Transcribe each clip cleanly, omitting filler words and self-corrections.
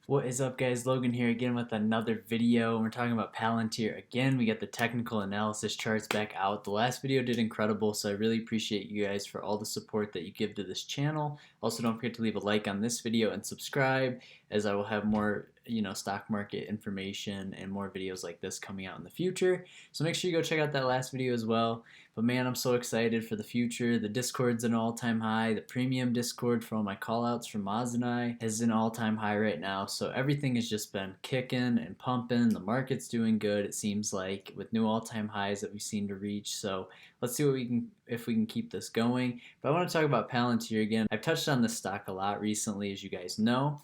What is up, guys? Logan here again with another video. We're talking about Palantir again. We got the technical analysis charts back out. The last video did incredible, so I really appreciate you guys for all the support that you give to this channel. Also, don't forget to leave a like on this video and subscribe, as I will have more stock market information and more videos like this coming out in the future. So make sure you go check out that last video as well. But man, I'm so excited for the future. The Discord's an all-time high. The premium Discord for all my callouts from Maz and I is an all-time high right now. So everything has just been kicking and pumping. The market's doing good, it seems like, with new all-time highs that we seem to reach. So let's see if we can keep this going. But I want to talk about Palantir again. I've touched on this stock a lot recently, as you guys know,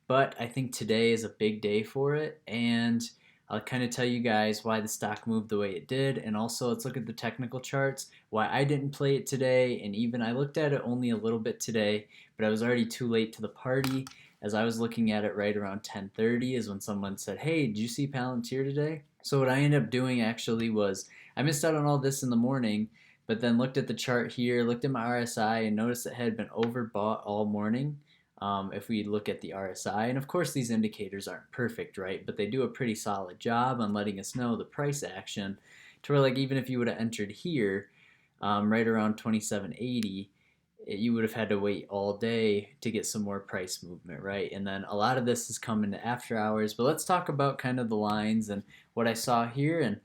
but I think today is a big day for it, and I'll kind of tell you guys why the stock moved the way it did, and also let's look at the technical charts, why I didn't play it today, and even I looked at it only a little bit today, but I was already too late to the party. As I was looking at it right around 10:30 is when someone said, "Hey, did you see Palantir today?" So what I ended up doing actually was I missed out on all this in the morning, but then looked at the chart here, looked at my RSI, and noticed it had been overbought all morning. If we look at the RSI, and of course these indicators aren't perfect, right? But they do a pretty solid job on letting us know the price action to where, like, even if you would have entered here right around 27.80, you would have had to wait all day to get some more price movement, right? And then a lot of this is coming to after hours. But let's talk about kind of the lines and what I saw here and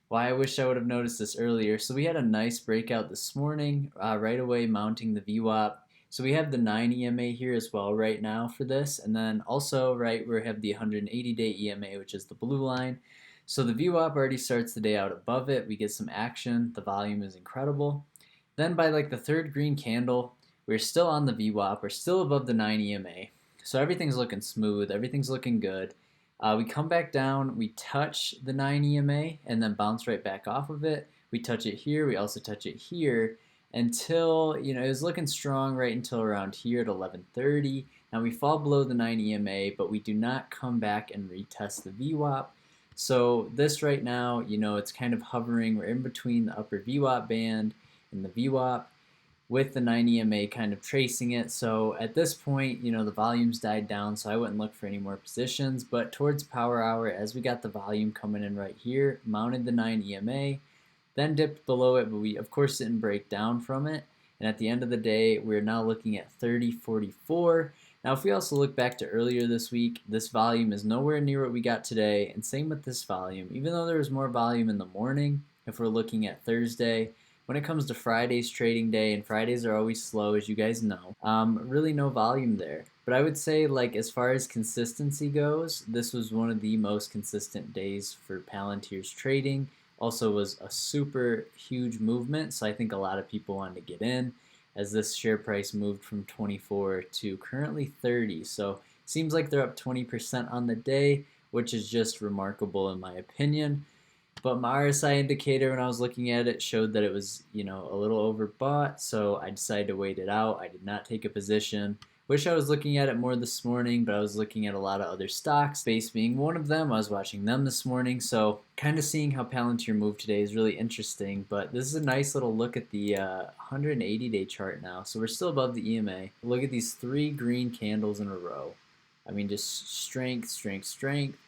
why I wish I would have noticed this earlier. So we had a nice breakout this morning, right away mounting the VWAP. So we have the 9 EMA here as well right now for this, and then also right we have the 180-day EMA, which is the blue line. So the VWAP already starts the day out above it. We get some action. The volume is incredible. Then by like the third green candle, we're still on the VWAP. We're still above the 9 EMA. So everything's looking smooth. Everything's looking good. We come back down. We touch the 9 EMA and then bounce right back off of it. We touch it here. We also touch it here until, it was looking strong right until around here at 11:30. Now we fall below the 9 EMA, but we do not come back and retest the VWAP. So this right now, it's kind of hovering. We're in between the upper VWAP band and the VWAP with the 9 EMA kind of tracing it. So at this point, the volume's died down, so I wouldn't look for any more positions. But towards power hour, as we got the volume coming in right here, mounted the 9 EMA, then dipped below it, but we of course didn't break down from it. And at the end of the day, we're now looking at 30.44. Now if we also look back to earlier this week, this volume is nowhere near what we got today, and same with this volume. Even though there was more volume in the morning, if we're looking at Thursday, when it comes to Friday's trading day, and Fridays are always slow, as you guys know, really no volume there. But I would say, like, as far as consistency goes, this was one of the most consistent days for Palantir's trading. Also was a super huge movement, so I think a lot of people wanted to get in as this share price moved from 24 to currently 30. So seems like they're up 20% on the day, which is just remarkable in my opinion. But my RSI indicator, when I was looking at it, showed that it was, a little overbought, so I decided to wait it out. I did not take a position. Wish I was looking at it more this morning, but I was looking at a lot of other stocks, Base being one of them. I was watching them this morning, so kind of seeing how Palantir moved today is really interesting. But this is a nice little look at the 180-day chart now. So we're still above the EMA. Look at these 3 green candles in a row. I mean, just strength, strength, strength.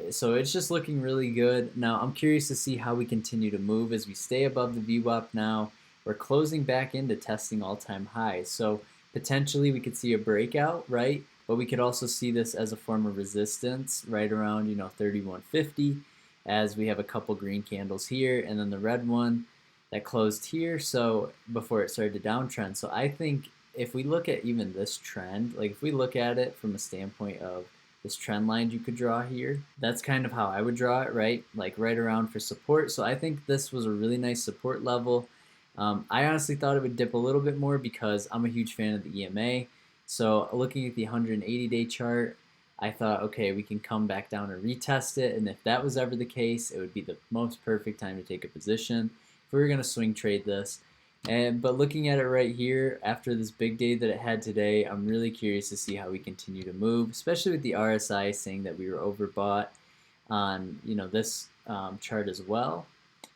So it's just looking really good. Now I'm curious to see how we continue to move as we stay above the VWAP now. We're closing back into testing all-time highs. So potentially we could see a breakout, right? But we could also see this as a form of resistance right around, 31.50, as we have a couple green candles here and then the red one that closed here, so before it started to downtrend. So I think if we look at even this trend, like if we look at it from a standpoint of this trend line you could draw here, that's kind of how I would draw it, right? Like right around for support. So I think this was a really nice support level. I honestly thought it would dip a little bit more because I'm a huge fan of the EMA. So looking at the 180-day chart, I thought, okay, we can come back down and retest it. And if that was ever the case, it would be the most perfect time to take a position if we were going to swing trade this. But looking at it right here, after this big day that it had today, I'm really curious to see how we continue to move, especially with the RSI saying that we were overbought on this chart as well.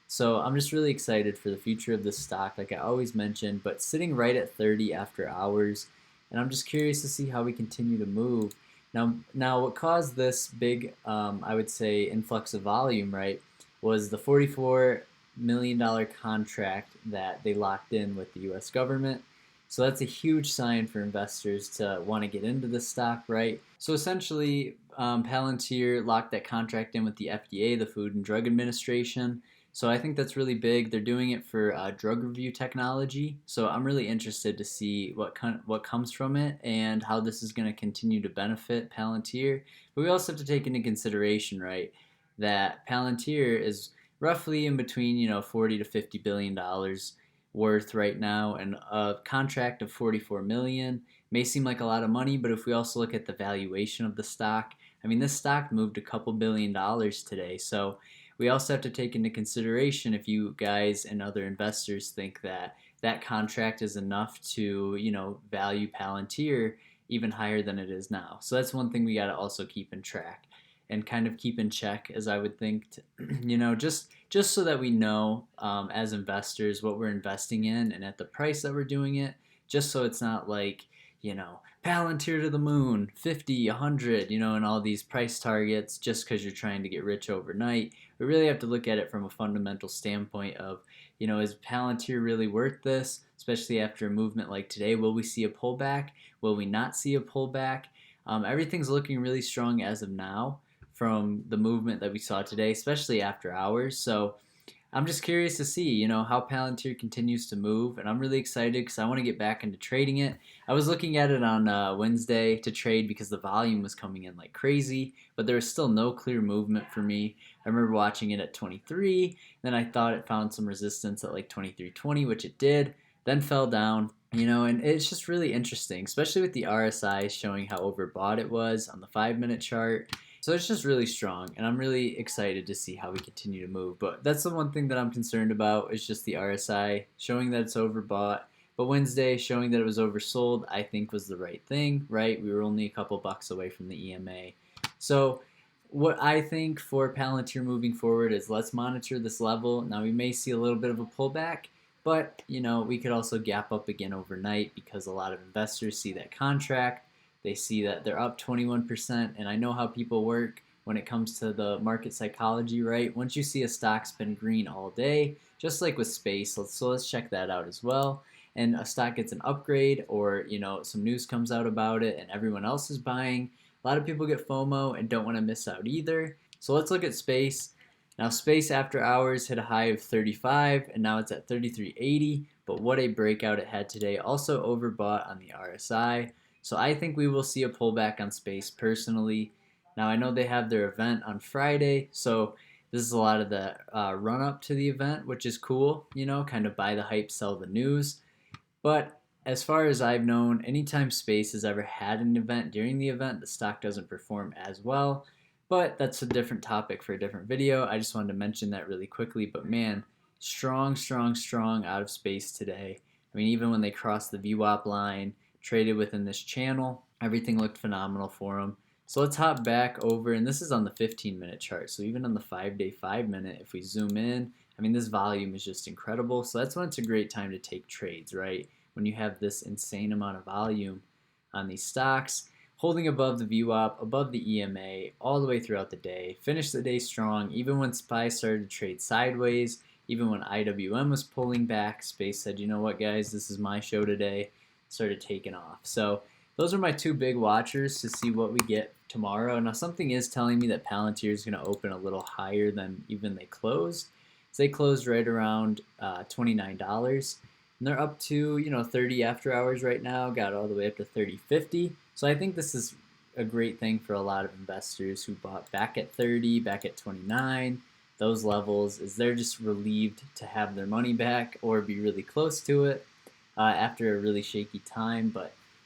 So I'm just really excited for the future of this stock, like I always mentioned, but sitting right at 30 after hours, and I'm just curious to see how we continue to move. Now, what caused this big, I would say, influx of volume, right, was the $44 million contract that they locked in with the U.S. government. So that's a huge sign for investors to want to get into the stock, right? So essentially, Palantir locked that contract in with the FDA, the Food and Drug Administration. So I think that's really big. They're doing it for drug review technology. So I'm really interested to see what comes from it and how this is going to continue to benefit Palantir. But we also have to take into consideration, right, that Palantir is roughly in between 40 to 50 billion dollars worth right now, and a contract of 44 million may seem like a lot of money, but if we also look at the valuation of the stock, I mean, this stock moved a couple $1 billion today. So we also have to take into consideration if you guys and other investors think that that contract is enough to, value Palantir even higher than it is now. So that's one thing we got to also keep in track and kind of keep in check, as I would think, just so that we know as investors what we're investing in and at the price that we're doing it, just so it's not like, Palantir to the moon, 50, 100, and all these price targets just because you're trying to get rich overnight. We really have to look at it from a fundamental standpoint of, is Palantir really worth this? Especially after a movement like today, will we see a pullback? Will we not see a pullback? Everything's looking really strong as of now from the movement that we saw today, especially after hours. So I'm just curious to see, how Palantir continues to move, and I'm really excited because I want to get back into trading it. I was looking at it on Wednesday to trade because the volume was coming in like crazy, but there was still no clear movement for me. I remember watching it at 23, then I thought it found some resistance at like 23.20, which it did, then fell down. And it's just really interesting, especially with the RSI showing how overbought it was on the 5-minute chart. So it's just really strong, and I'm really excited to see how we continue to move. But that's the one thing that I'm concerned about is just the RSI showing that it's overbought. But Wednesday showing that it was oversold, I think was the right thing, right? We were only a couple bucks away from the EMA. So what I think for Palantir moving forward is let's monitor this level. Now we may see a little bit of a pullback, but we could also gap up again overnight because a lot of investors see that contract. They see that they're up 21%, and I know how people work when it comes to the market psychology, right? Once you see a stock's been green all day, just like with space, let's check that out as well. And a stock gets an upgrade, or some news comes out about it, and everyone else is buying. A lot of people get FOMO and don't want to miss out either. So let's look at space. Now, space after hours hit a high of 35, and now it's at 33.80. But what a breakout it had today! Also overbought on the RSI. So I think we will see a pullback on space personally. Now I know they have their event on Friday, so this is a lot of the run up to the event, which is cool, kind of buy the hype, sell the news. But as far as I've known, anytime space has ever had an event during the event, the stock doesn't perform as well. But that's a different topic for a different video. I just wanted to mention that really quickly. But man, strong, strong, strong out of space today. I mean, even when they crossed the VWAP line, traded within this channel, everything looked phenomenal for them. So let's hop back over, and this is on the 15-minute chart. So even on the 5-day 5-minute, if we zoom in, I mean, this volume is just incredible. So that's when it's a great time to take trades, right? When you have this insane amount of volume on these stocks, holding above the VWAP, above the EMA, all the way throughout the day. Finished the day strong, even when SPY started to trade sideways, even when IWM was pulling back. Space said, you know what, guys, this is my show today. Started taking off. So those are my two big watchers to see what we get tomorrow. Now something is telling me that Palantir is going to open a little higher than even they closed. So they closed right around $29, and they're up to 30 after hours right now. Got all the way up to 30.50. So I think this is a great thing for a lot of investors who bought back at 30, back at 29. Those levels is they're just relieved to have their money back or be really close to it. After a really shaky time,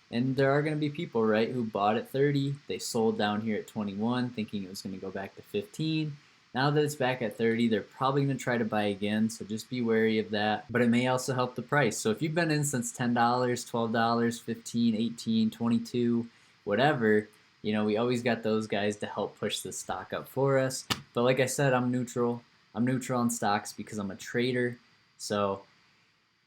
and there are going to be people, right, who bought at 30, they sold down here at 21 thinking it was going to go back to 15. Now that it's back at 30, they're probably going to try to buy again, so just be wary of that. But it may also help the price. So if you've been in since $10, $12, $15, $18, $22, whatever, we always got those guys to help push the stock up for us. But like I said, I'm neutral. I'm neutral on stocks because I'm a trader. So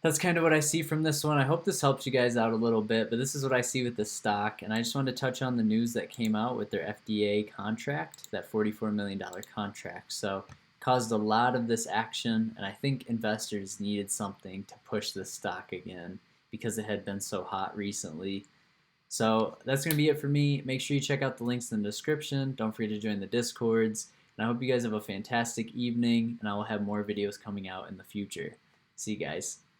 that's kind of what I see from this one. I hope this helps you guys out a little bit, but this is what I see with the stock. And I just wanted to touch on the news that came out with their FDA contract, that $44 million contract. So caused a lot of this action, and I think investors needed something to push this stock again because it had been so hot recently. So that's going to be it for me. Make sure you check out the links in the description. Don't forget to join the Discords. And I hope you guys have a fantastic evening, and I will have more videos coming out in the future. See you guys.